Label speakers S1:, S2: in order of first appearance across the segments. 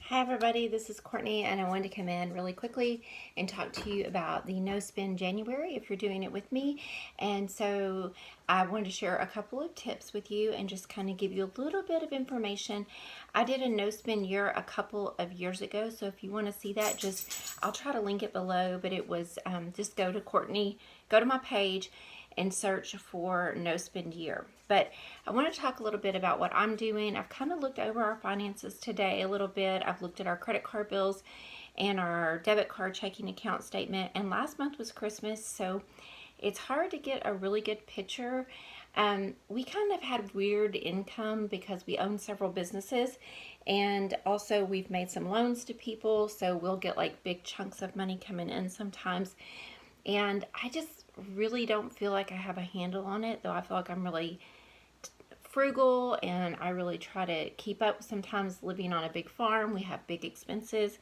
S1: Hi everybody, this is Courtney and I wanted to come in really quickly and talk to you about the No Spend January if you're doing it with me. And so I wanted to share a couple of tips with you and just kind of give you a little bit of information. I did a no spend year a couple of years ago, so if you want to see that, I'll try to link it below, but it was just go to my page and search for no spend year. But I want to talk a little bit about what I'm doing. I've kind of looked over our finances today a little bit. I've looked at our credit card bills and our debit card checking account statement. And last month was Christmas, so it's hard to get a really good picture. We kind of had weird income because we own several businesses, and also we've made some loans to people, so we'll get like big chunks of money coming in sometimes. And I just really don't feel like I have a handle on it, though I feel like I'm really frugal and I really try to keep up. Sometimes living on a big farm, we have big expenses.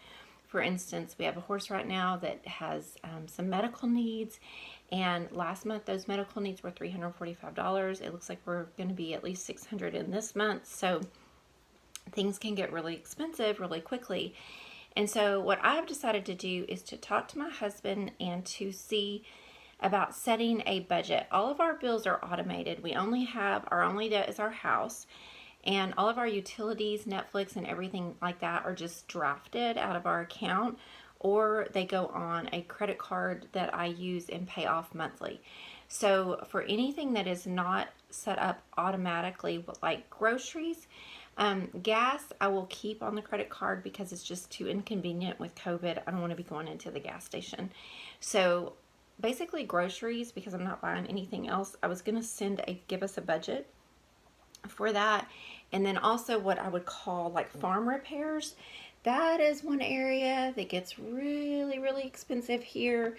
S1: For instance, we have a horse right now that has some medical needs, and last month those medical needs were $345. It looks like we're going to be at least $600 in this month, so things can get really expensive really quickly. And so what I've decided to do is to talk to my husband and to see about setting a budget. All of our bills are automated. We only have our only debt is our house, and all of our utilities, Netflix, and everything like that are just drafted out of our account, or they go on a credit card that I use and pay off monthly. So for anything that is not set up automatically, like groceries, gas, I will keep on the credit card because it's just too inconvenient with COVID. I don't want to be going into the gas station. So basically groceries, because I'm not buying anything else, I was going to give us a budget for that. And then also what I would call like farm repairs. That is one area that gets really, really expensive here.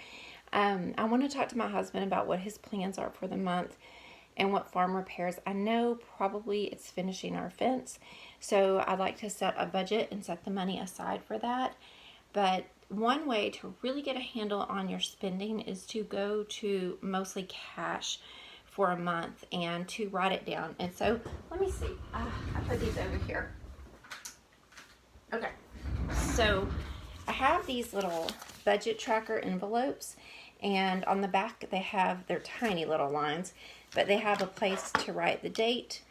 S1: I want to talk to my husband about what his plans are for the month and what farm repairs. I know probably it's finishing our fence, so I'd like to set a budget and set the money aside for that. But one way to really get a handle on your spending is to go to mostly cash for a month and to write it down. And so let me see. I put these over here. Okay. So I have these little budget tracker envelopes, and on the back they have their tiny little lines, but they have a place to write the date,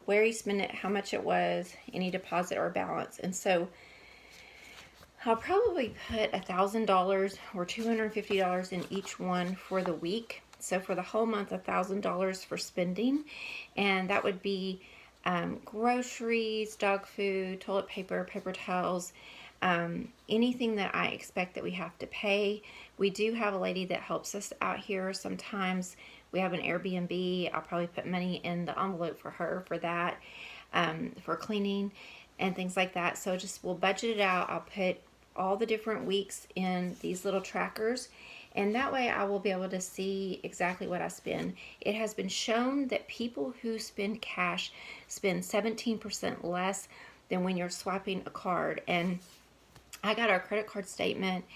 S1: where you spent it, how much it was, any deposit or balance. And so I'll probably put $1,000 or $250 in each one for the week. So for the whole month, $1,000 for spending, and that would be groceries, dog food, toilet paper, paper towels, anything that I expect that we have to pay. We do have a lady that helps us out here sometimes. We have an Airbnb. I'll probably put money in the envelope for her for that, for cleaning and things like that. So we'll budget it out. I'll put all the different weeks in these little trackers, and that way I will be able to see exactly what I spend. It has been shown that people who spend cash spend 17% less than when you're swiping a card. And I got our credit card statements,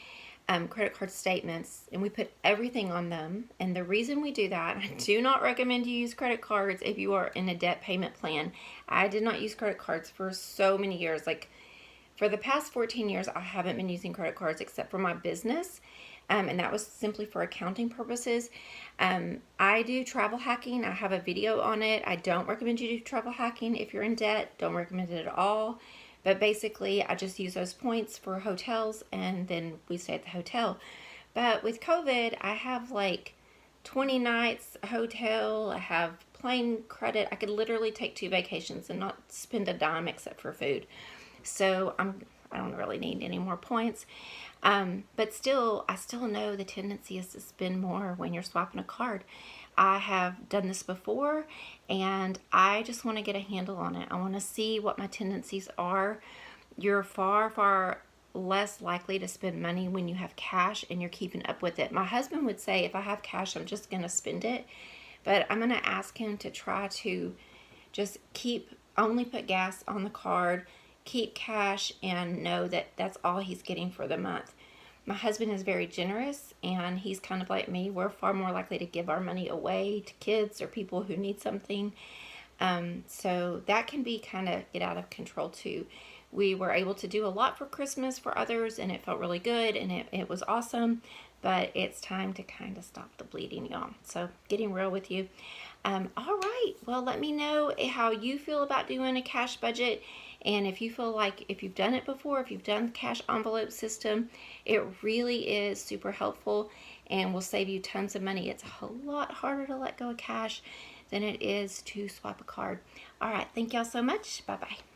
S1: and we put everything on them. And the reason we do that, I do not recommend you use credit cards if you are in a debt payment plan. I did not use credit cards for so many years. Like for the past 14 years, I haven't been using credit cards except for my business. And that was simply for accounting purposes. I do travel hacking. I have a video on it. I don't recommend you do travel hacking if you're in debt. Don't recommend it at all. But basically, I just use those points for hotels, and then we stay at the hotel. But with COVID, I have like 20 nights hotel. I have plane credit. I could literally take 2 vacations and not spend a dime except for food. So I don't really need any more points. But still, I still know the tendency is to spend more when you're swapping a card. I have done this before, and I just want to get a handle on it. I want to see what my tendencies are. You're far, far less likely to spend money when you have cash and you're keeping up with it. My husband would say if I have cash, I'm just going to spend it. But I'm going to ask him to try to just only put gas on the card, keep cash, and know that that's all he's getting for the month. My husband is very generous, and he's kind of like me. We're far more likely to give our money away to kids or people who need something. So that can be kind of get out of control too. We were able to do a lot for Christmas for others, and it felt really good, and it was awesome. But it's time to kind of stop the bleeding, y'all. So getting real with you. All right. Well, let me know how you feel about doing a cash budget. And if you feel like if you've done it before, if you've done the cash envelope system, it really is super helpful and will save you tons of money. It's a lot harder to let go of cash than it is to swipe a card. All right. Thank y'all so much. Bye-bye.